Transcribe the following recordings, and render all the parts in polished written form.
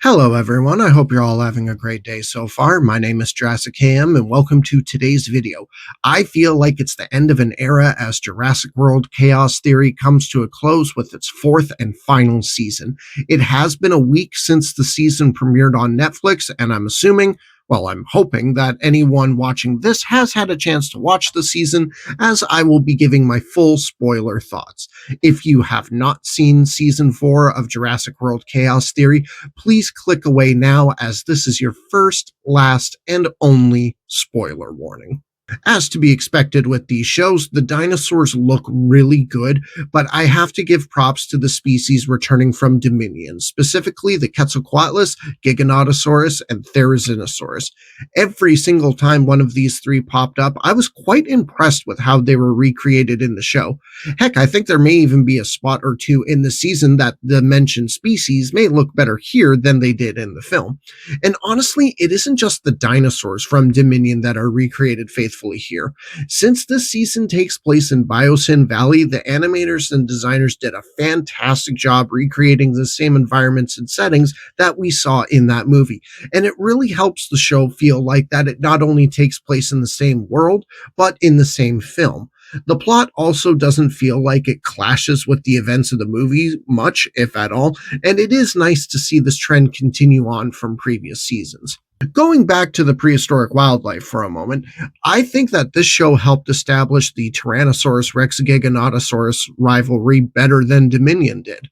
Hello, everyone. I hope you're all having a great day so far. My name is Jurassic KM, and welcome to today's video. I feel like it's the end of an era as Jurassic World Chaos Theory comes to a close with its fourth and final season. It has been a week since the season premiered on Netflix, and I'm hoping that anyone watching this has had a chance to watch the season, as I will be giving my full spoiler thoughts. If you have not seen season 4 of Jurassic World Chaos Theory, please click away now, as this is your first, last, and only spoiler warning. As to be expected with these shows, the dinosaurs look really good, but I have to give props to the species returning from Dominion, specifically the Quetzalcoatlus, Giganotosaurus, and Therizinosaurus. Every single time one of these three popped up, I was quite impressed with how they were recreated in the show. Heck, I think there may even be a spot or two in the season that the mentioned species may look better here than they did in the film. And honestly, it isn't just the dinosaurs from Dominion that are recreated faithfully here. Since this season takes place in Biosyn Valley, the animators and designers did a fantastic job recreating the same environments and settings that we saw in that movie. And it really helps the show feel like that it not only takes place in the same world, but in the same film. The plot also doesn't feel like it clashes with the events of the movie much, if at all, and it is nice to see this trend continue on from previous seasons. Going back to the prehistoric wildlife for a moment, I think that this show helped establish the Tyrannosaurus Rex Giganotosaurus rivalry better than Dominion did.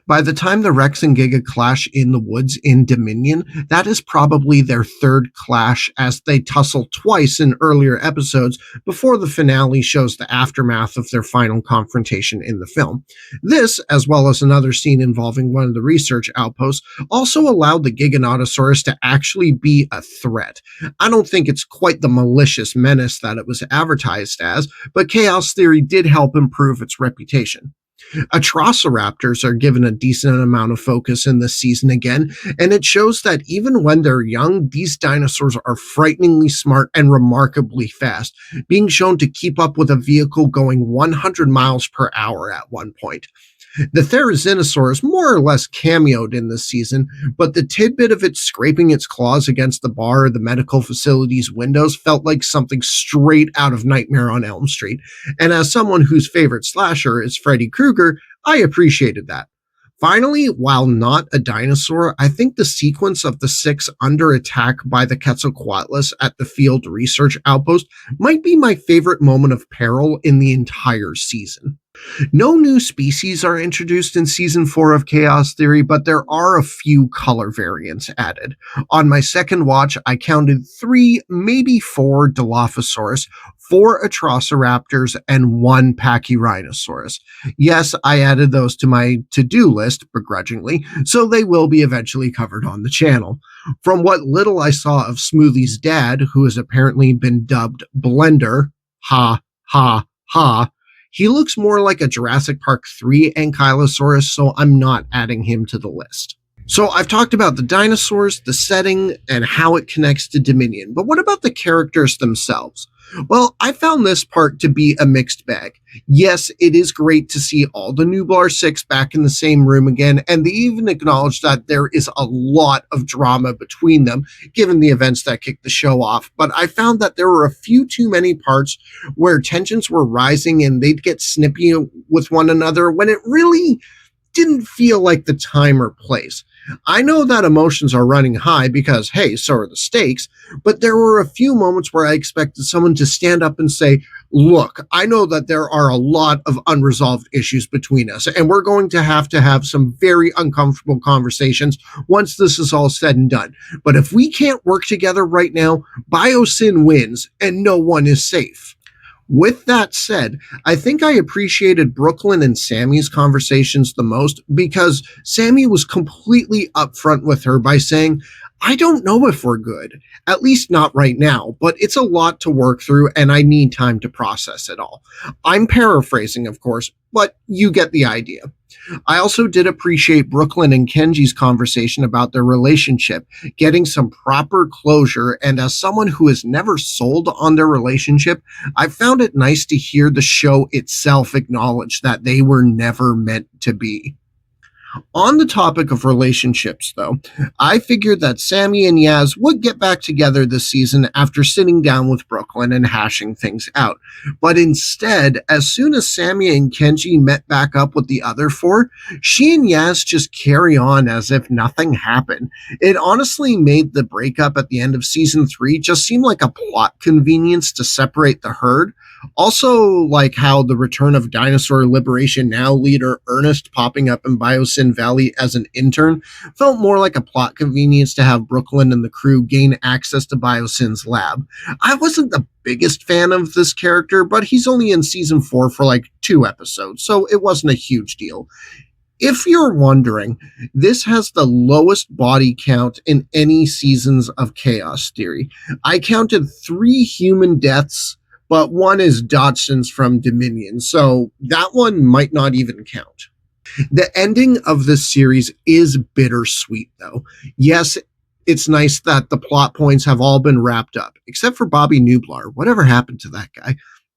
By the time the Rex and Giga clash in the woods in Dominion, that is probably their third clash, as they tussle twice in earlier episodes before the finale shows the aftermath of their final confrontation in the film. This, as well as another scene involving one of the research outposts, also allowed the Giganotosaurus to actually be a threat. I don't think it's quite the malicious menace that it was advertised as, but Chaos Theory did help improve its reputation. Atrociraptors are given a decent amount of focus in this season again, and it shows that even when they're young, these dinosaurs are frighteningly smart and remarkably fast, being shown to keep up with a vehicle going 100 miles per hour at one point. The Therizinosaurus more or less cameoed in this season, but the tidbit of it scraping its claws against the bar of the medical facility's windows felt like something straight out of Nightmare on Elm Street, and as someone whose favorite slasher is Freddy Krueger, I appreciated that. Finally, while not a dinosaur, I think the sequence of the six under attack by the Quetzalcoatlus at the field research outpost might be my favorite moment of peril in the entire season. No new species are introduced in season 4 of Chaos Theory, but there are a few color variants added. On my second watch, I counted 3, maybe 4 Dilophosaurus, 4 Atrociraptors, and 1 Pachyrhinosaurus. Yes, I added those to my to-do list, begrudgingly, so they will be eventually covered on the channel. From what little I saw of Smoothie's dad, who has apparently been dubbed Blender, ha, ha, ha, he looks more like a Jurassic Park 3 Ankylosaurus, so I'm not adding him to the list. So I've talked about the dinosaurs, the setting, and how it connects to Dominion, but what about the characters themselves? Well, I found this part to be a mixed bag. Yes, it is great to see all the Nublar 6 back in the same room again, and they even acknowledge that there is a lot of drama between them, given the events that kicked the show off. But I found that there were a few too many parts where tensions were rising and they'd get snippy with one another when it really didn't feel like the time or place. I know that emotions are running high because, hey, so are the stakes, but there were a few moments where I expected someone to stand up and say, look, I know that there are a lot of unresolved issues between us, and we're going to have some very uncomfortable conversations once this is all said and done. But if we can't work together right now, Biosyn wins, and no one is safe. With that said, I think I appreciated Brooklyn and Sammy's conversations the most because Sammy was completely upfront with her by saying, I don't know if we're good, at least not right now, but it's a lot to work through and I need time to process it all. I'm paraphrasing, of course, but you get the idea. I also did appreciate Brooklyn and Kenji's conversation about their relationship, getting some proper closure, and as someone who has never sold on their relationship, I found it nice to hear the show itself acknowledge that they were never meant to be. On the topic of relationships, though, I figured that Sammy and Yaz would get back together this season after sitting down with Brooklyn and hashing things out. But instead, as soon as Sammy and Kenji met back up with the other four, she and Yaz just carry on as if nothing happened. It honestly made the breakup at the end of season 3 just seem like a plot convenience to separate the herd. Also, like how the return of Dinosaur Liberation Now leader Ernest popping up in Biosyn Valley as an intern felt more like a plot convenience to have Brooklyn and the crew gain access to Biosyn's lab. I wasn't the biggest fan of this character, but he's only in season 4 for like 2 episodes, so it wasn't a huge deal. If you're wondering, this has the lowest body count in any seasons of Chaos Theory. I counted 3 human deaths, but one is Dodson's from Dominion, so that one might not even count. The ending of this series is bittersweet, though. Yes, it's nice that the plot points have all been wrapped up, except for Bobby Nublar. Whatever happened to that guy?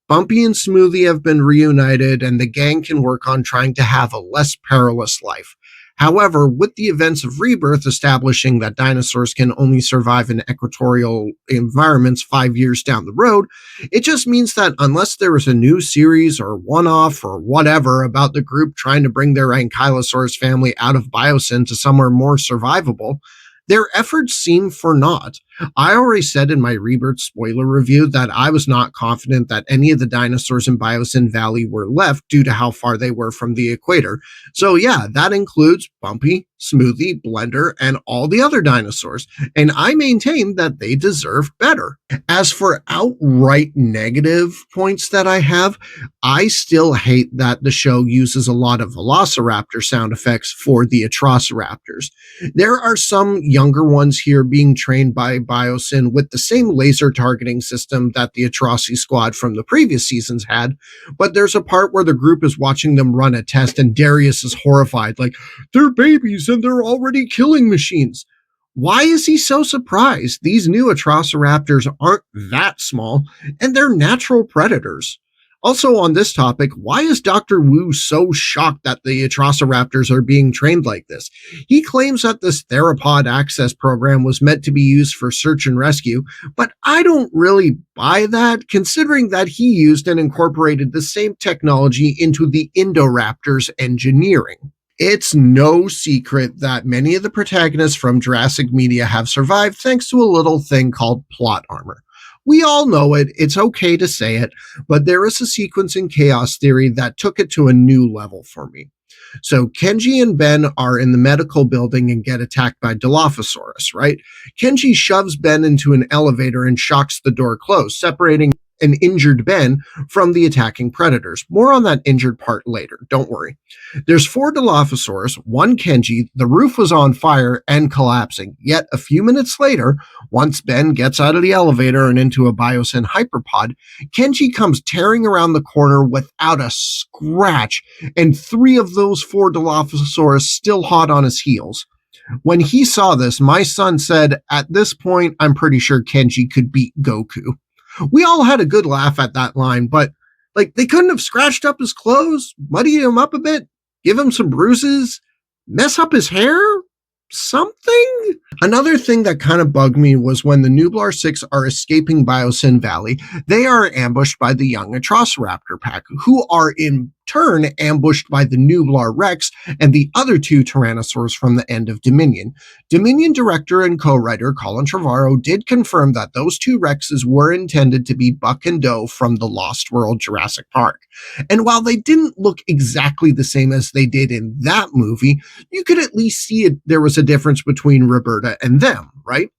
Bumpy and Smoothie have been reunited, and the gang can work on trying to have a less perilous life. However, with the events of Rebirth establishing that dinosaurs can only survive in equatorial environments 5 years down the road, it just means that unless there is a new series or one-off or whatever about the group trying to bring their Ankylosaurus family out of Biosyn to somewhere more survivable, their efforts seem for naught. I already said in my Rebirth spoiler review that I was not confident that any of the dinosaurs in Biosyn Valley were left due to how far they were from the equator. So yeah, that includes Bumpy, Smoothie, Blender, and all the other dinosaurs, and I maintain that they deserve better. As for outright negative points that I have, I still hate that the show uses a lot of Velociraptor sound effects for the Atrociraptors. There are some younger ones here being trained by Biosyn with the same laser targeting system that the Atrocity Squad from the previous seasons had, but there's a part where the group is watching them run a test and Darius is horrified, like, they're babies and they're already killing machines. Why is he so surprised? These new Atrociraptors aren't that small, and they're natural predators. Also on this topic, why is Dr. Wu so shocked that the Atrociraptors are being trained like this? He claims that this theropod access program was meant to be used for search and rescue, but I don't really buy that, considering that he used and incorporated the same technology into the Indoraptor's engineering. It's no secret that many of the protagonists from Jurassic Media have survived thanks to a little thing called plot armor. We all know it, it's okay to say it, but there is a sequence in Chaos Theory that took it to a new level for me. So Kenji and Ben are in the medical building and get attacked by Dilophosaurus, right? Kenji shoves Ben into an elevator and shocks the door closed, separating an injured Ben from the attacking predators. More on that injured part later, don't worry. There's 4 Dilophosaurus, 1 Kenji, the roof was on fire and collapsing. Yet a few minutes later, once Ben gets out of the elevator and into a Biosyn hyperpod, Kenji comes tearing around the corner without a scratch, and 3 of those 4 Dilophosaurus still hot on his heels. When he saw this, my son said, at this point, I'm pretty sure Kenji could beat Goku. We all had a good laugh at that line, but like they couldn't have scratched up his clothes, muddy him up a bit, give him some bruises, mess up his hair, something? Another thing that kind of bugged me was when the Nublar 6 are escaping Biosyn Valley, they are ambushed by the young Atrociraptor pack, who are in turn ambushed by the Nublar Rex and the other 2 Tyrannosaurs from the end of Dominion. Dominion director and co-writer Colin Trevorrow did confirm that those 2 Rexes were intended to be Buck and Doe from the Lost World Jurassic Park. And while they didn't look exactly the same as they did in that movie, you could at least see there was a difference between Roberta and them, right?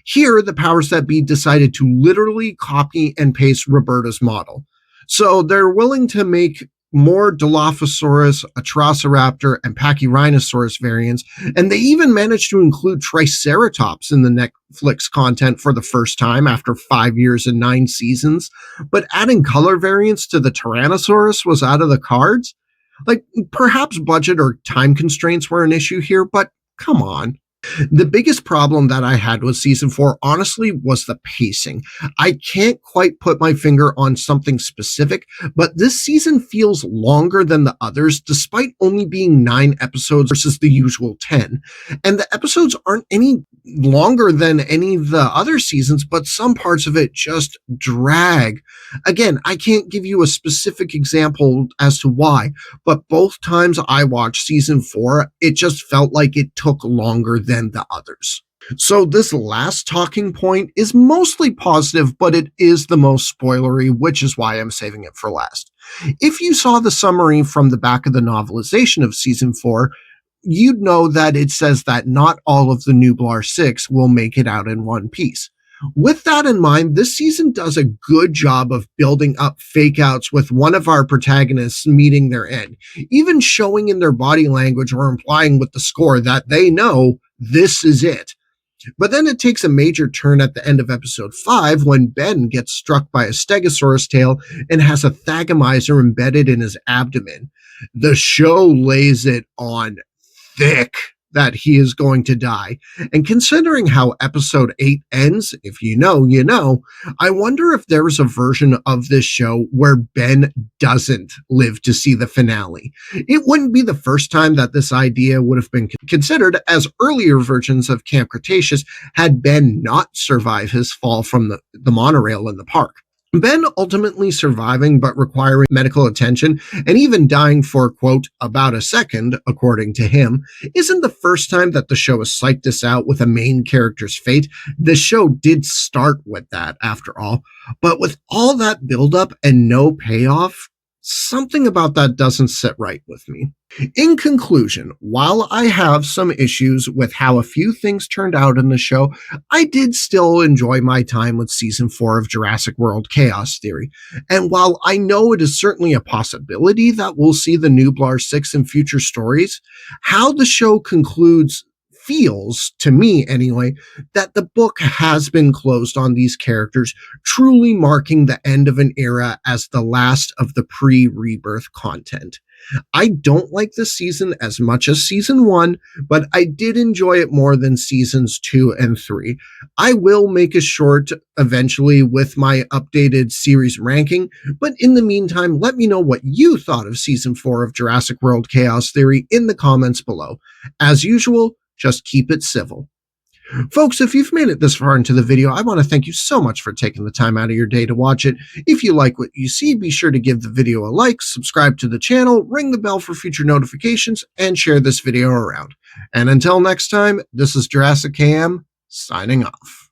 Here, the powers that be decided to literally copy and paste Roberta's model. So they're willing to make more Dilophosaurus, Atrociraptor, and Pachyrhinosaurus variants, and they even managed to include Triceratops in the Netflix content for the first time after 5 years and 9 seasons. But adding color variants to the Tyrannosaurus was out of the cards? Like, perhaps budget or time constraints were an issue here, but come on. The biggest problem that I had with season 4, honestly, was the pacing. I can't quite put my finger on something specific, but this season feels longer than the others, despite only being 9 episodes versus the usual 10. And the episodes aren't any longer than any of the other seasons, but some parts of it just drag. Again, I can't give you a specific example as to why, but both times I watched season 4, it just felt like it took longer than the others. So, this last talking point is mostly positive, but it is the most spoilery, which is why I'm saving it for last. If you saw the summary from the back of the novelization of season 4, you'd know that it says that not all of the Nublar 6 will make it out in one piece. With that in mind, this season does a good job of building up fake outs with one of our protagonists meeting their end, even showing in their body language or implying with the score that they know this is it. But then it takes a major turn at the end of episode 5 when Ben gets struck by a stegosaurus tail and has a thagomizer embedded in his abdomen. The show lays it on thick that he is going to die. And considering how episode 8 ends, if you know, you know, I wonder if there's a version of this show where Ben doesn't live to see the finale. It wouldn't be the first time that this idea would have been considered, as earlier versions of Camp Cretaceous had Ben not survive his fall from the monorail in the park. Ben ultimately surviving but requiring medical attention and even dying for, quote, about a second, according to him, isn't the first time that the show has psyched us out with a main character's fate. The show did start with that, after all. But with all that buildup and no payoff, something about that doesn't sit right with me. In conclusion, while I have some issues with how a few things turned out in the show, I did still enjoy my time with season 4 of Jurassic World Chaos Theory. And while I know it is certainly a possibility that we'll see the Nublar 6 in future stories, how the show concludes feels, to me anyway, that the book has been closed on these characters, truly marking the end of an era as the last of the pre-rebirth content. I don't like this season as much as season 1, but I did enjoy it more than seasons 2 and 3. I will make a short eventually with my updated series ranking, but in the meantime, let me know what you thought of season 4 of Jurassic World Chaos Theory in the comments below. As usual, just keep it civil. Folks, if you've made it this far into the video, I want to thank you so much for taking the time out of your day to watch it. If you like what you see, be sure to give the video a like, subscribe to the channel, ring the bell for future notifications, and share this video around. And until next time, this is Jurassic KM, signing off.